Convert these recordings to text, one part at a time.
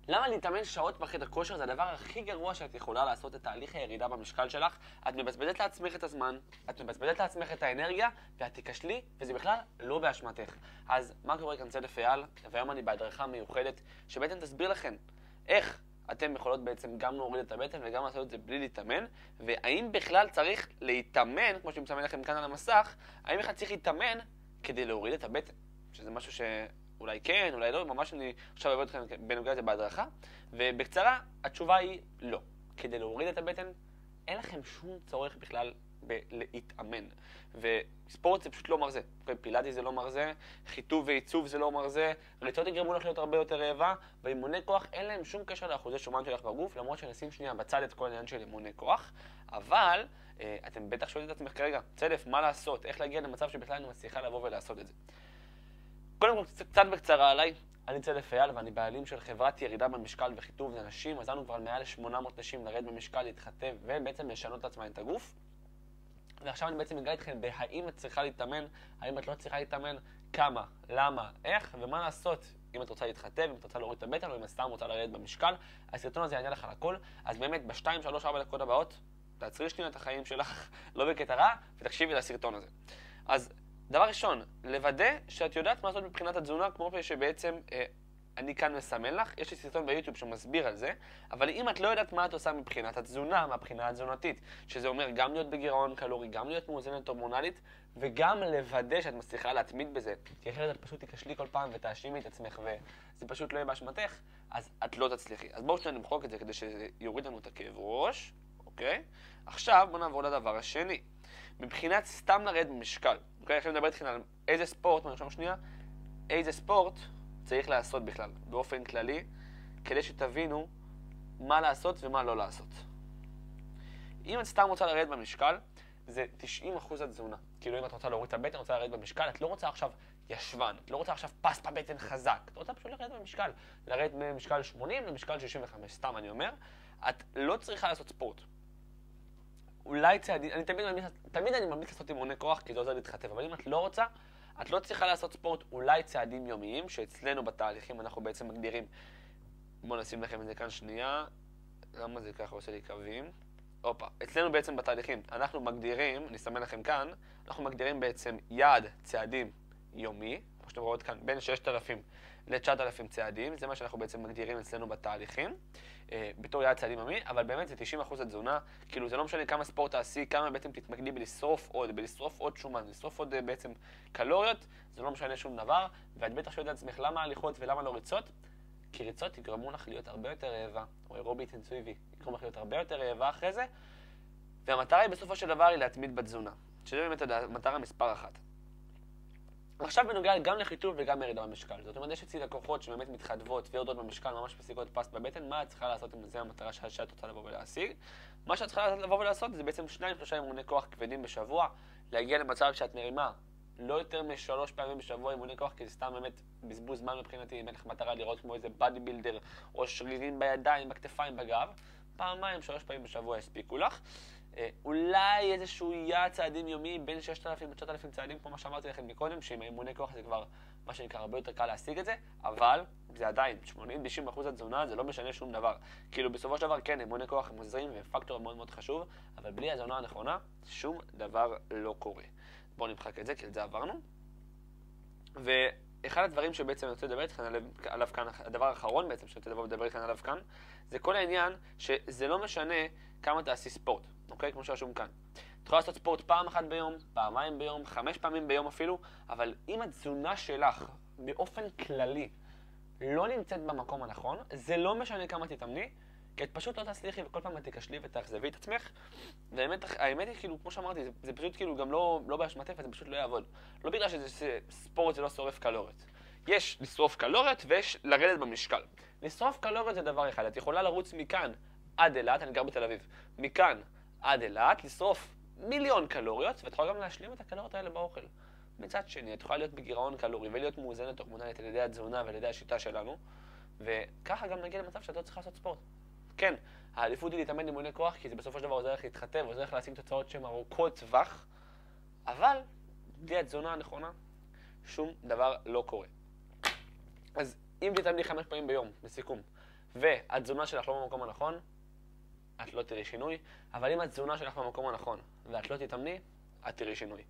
למה להתאמן שעות בחדר כושר? זה הדבר הכי גרוע שאת יכולה לעשות את תהליך הירידה במשקל שלך. את מבזבזת לעצמך את הזמן, את מבזבזת לעצמך את האנרגיה, ואת תיכשלי, וזה בכלל לא באשמתך. אז מה קורה כאן צדף אייל? והיום אני בהדרכה מיוחדת, שבעצם תסביר לכם איך אתם יכולות בעצם גם להוריד את הבטן וגם לעשות את זה בלי להתאמן, והאם בכלל צריך להתאמן, כמו שאני מסמן לכם כאן על המסך, האם בכלל צריך להתאמן כדי להוריד את הבטן, שזה משהו שאולי כן, אולי לא, ממש אני עכשיו אעבוד אתכם בנוגע לזה בהדרכה, ובקצרה התשובה היא לא. כדי להוריד את הבטן אין לכם שום צורך בכלל להתאמן, וספורט זה פשוט לא מרזה, פילאטיס זה לא מרזה, חיטוב ועיצוב זה לא מרזה, ריצות יגרמו לך להיות הרבה יותר רעבה, ואימוני כוח אין להם שום קשר לאחוזי שומן שלך בגוף, למרות שנשים שנייה בצד את כל העניין של אימוני כוח. אבל אתם בטח שואלים את עצמך כרגע, צדף, מה לעשות? איך להגיע למצב שבכלל אני מצליחה לבוא ולעשות את זה? קודם כל, קצת בקצרה עליי, אני צדף אייל ואני בעלים של חברת ירידה במשקל וחיטוב לנשים. עזרנו כבר מעל 800 נשים לרדת במשקל, להתחתב ובעצם לשנות לעצמן את הגוף. ועכשיו אני בעצם אגע איתכם בהאם את צריכה להתאמן, האם את לא צריכה להתאמן, כמה, למה, איך ומה לעשות אם את רוצה להתחתב, אם את רוצה להוריד את הבטן או אם את סתם רוצה לרדת במשקל. הסרטון הזה יענה לך על הכל, אז באמת ב2, 3, 4 דקות הבאות תעצרי שנייה את החיים שלך, לא בקטע רע, ותקשיבי לסרטון הזה. אז דבר ראשון, לוודא שאת יודעת מה לעשות מבחינת התזונה, כמו שבעצם אני כאן מסמן לך. יש לי סרטון ביוטיוב שמסביר על זה, אבל אם את לא יודעת מה את עושה מבחינת התזונה, מהבחינה התזונתית, שזה אומר גם להיות בגירעון קלורי, גם להיות מאוזנת הורמונלית, וגם לוודא שאת מצליחה להתמיד בזה, כי אחרת את פשוט תיכשלי כל פעם ותאשימי את עצמך וזה פשוט לא יהיה באשמתך, אז את לא תצליחי. אז בואו שנייה נמחוק את זה כדי שיוריד לנו את הכאב ראש, אוקיי? עכשיו בואו נעבור לדבר השני. מבחינת סתם לרדת במשקל, אוקיי? עכשיו נדבר איתכם על איזה ספורט, נרשום שנייה, איזה ספורט צריך לעשות בכלל, באופן כללי, כדי שתבינו מה לעשות ומה לא לעשות. אם את סתם רוצה לרדת במשקל, זה 90% התזונה. כאילו אם את רוצה להוריד את הבטן, רוצה לרדת במשקל, את לא רוצה עכשיו ישבן, את לא רוצה עכשיו פס בבטן חזק, את רוצה פשוט לרדת במשקל, לרדת ממשקל 80 למשקל 65, סתם אני אומר, את לא צריכה לעשות ספורט. אולי צעדים, תמיד אני ממליץ לעשות אימוני כוח כי זה עוזר להתחתב, אבל אם את לא רוצה, את לא צריכה לעשות ספורט, אולי צעדים יומיים, שאצלנו בתהליכים אנחנו בעצם מגדירים. בואו נשים לכם את זה כאן שנייה. למה זה ככה עושה לי קווים? אופה, אצלנו בעצם בתהליכים, אנחנו מגדירים, אני אסמן לכם כאן, אנחנו מגדירים בעצם יעד צעדים יומי, כמו שאתם רואות כאן, בין 6,000 ל-9,000 צעדים, זה מה שאנחנו בעצם מגדירים אצלנו בתהליכים, בתור יעד צעדים יומי, אבל באמת זה 90% התזונה, כאילו זה לא משנה כמה ספורט תעשי, כמה בעצם תתמקדי בלשרוף עוד שומן, לשרוף עוד בעצם קלוריות, זה לא משנה שום דבר, ואת בטח שואלת את עצמך למה הליכות ולמה לא ריצות, כי ריצות יגרמו לך להיות הרבה יותר רעבה, או אירובי אינטנסיבי, יגרמו לך להיות הרבה יותר רעבה אחרי זה, והמטרה היא בסופו של דבר היא להתמיד בתזונה, שזה באמת המטרה מספר 1. עכשיו בנוגע גם לחיטוב וגם ירידה במשקל. זאת אומרת, יש אצלי לקוחות שבאמת מתחדבות ויורדות במשקל, ממש משיגות פס בבטן, מה את צריכה לעשות אם זה המטרה שאת רוצה לבוא ולהשיג? מה שאת צריכה לבוא ולעשות זה בעצם 2-3 אימוני כוח כבדים בשבוע, להגיע למצב שאת מרימה לא יותר מ3 פעמים בשבוע אימוני כוח, כי זה סתם באמת בזבוז זמן מבחינתי, אם אין לך מטרה לראות כמו איזה בדי בילדר או שרירים בידיים, בכתפיים, בגב, 2-3 פעמים בשבוע יספיקו לך. אולי איזשהו יעד צעדים יומי בין 6,000 ל-9,000 צעדים, כמו מה שאמרתי לכם מקודם, שעם אימוני כוח זה כבר מה שנקרא הרבה יותר קל להשיג את זה, אבל זה עדיין 80-90% התזונה, זה לא משנה שום דבר. כאילו בסופו של דבר כן, אימוני כוח הם עוזרים ופקטור מאוד מאוד חשוב, אבל בלי התזונה הנכונה שום דבר לא קורה. בואו נמחק את זה, כי את זה עברנו. ואחד הדברים שבעצם אני רוצה לדבר איתכם עליו כאן, הדבר האחרון בעצם שאני רוצה לדבר איתכם עליו כאן, זה כל העניין שזה לא משנה כמה תעשי ספורט, אוקיי? כמו שרשום כאן. את יכולה לעשות ספורט פעם אחת ביום, פעמיים ביום, 5 פעמים ביום אפילו, אבל אם התזונה שלך באופן כללי לא נמצאת במקום הנכון, זה לא משנה כמה תתאמני, כי את פשוט לא תצליחי וכל פעם את תיכשלי ותאכזבי את עצמך. והאמת היא כאילו, כמו שאמרתי, זה פשוט כאילו גם לא באשמתך וזה פשוט לא יעבוד. לא בגלל שזה ספורט זה לא שורף קלוריות. יש לשרוף קלוריות ויש לרדת במשקל. לשרוף קלוריות זה דבר אחד, את יכולה לרוץ מכאן עד אילת, אני גר בתל אביב, מכאן עד אילת, לשרוף 1,000,000 קלוריות, ואת יכולה גם להשלים את הקלוריות האלה באוכל. מצד שני, את יכולה להיות בגירעון קלורי ולהיות מאוזנת הורמונלית על ידי התזונה ועל ידי השיטה שלנו, וככה גם נגיע למצב שאת לא צריכה לעשות ספורט. כן, העדיפות היא להתאמן אימוני כוח, כי זה בסופו של דבר עוזר לך להתחתב, עוזר לך להשיג תוצאות שהן ארוכות טווח, אבל בלי התזונה הנכונה, שום דבר לא קורה. אז אם תתאמני 5 פעמים ביום, לסיכום, והתזונה שלך לא במקום הנכון, את לא תראי שינוי, אבל אם התזונה שלך במקום הנכון ואת לא תתאמני, את תראי שינוי.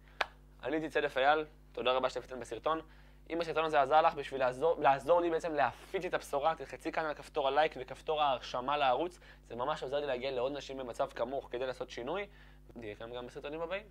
אני הייתי צדף אייל, תודה רבה שצפיתם בסרטון. אם הסרטון הזה עזר לך בשביל לעזור לי בעצם להפיץ את הבשורה, תלחצי כאן על כפתור הלייק וכפתור ההרשמה לערוץ. זה ממש עוזר לי להגיע לעוד נשים במצב כמוך כדי לעשות שינוי. נהיה כאן גם בסרטונים הבאים.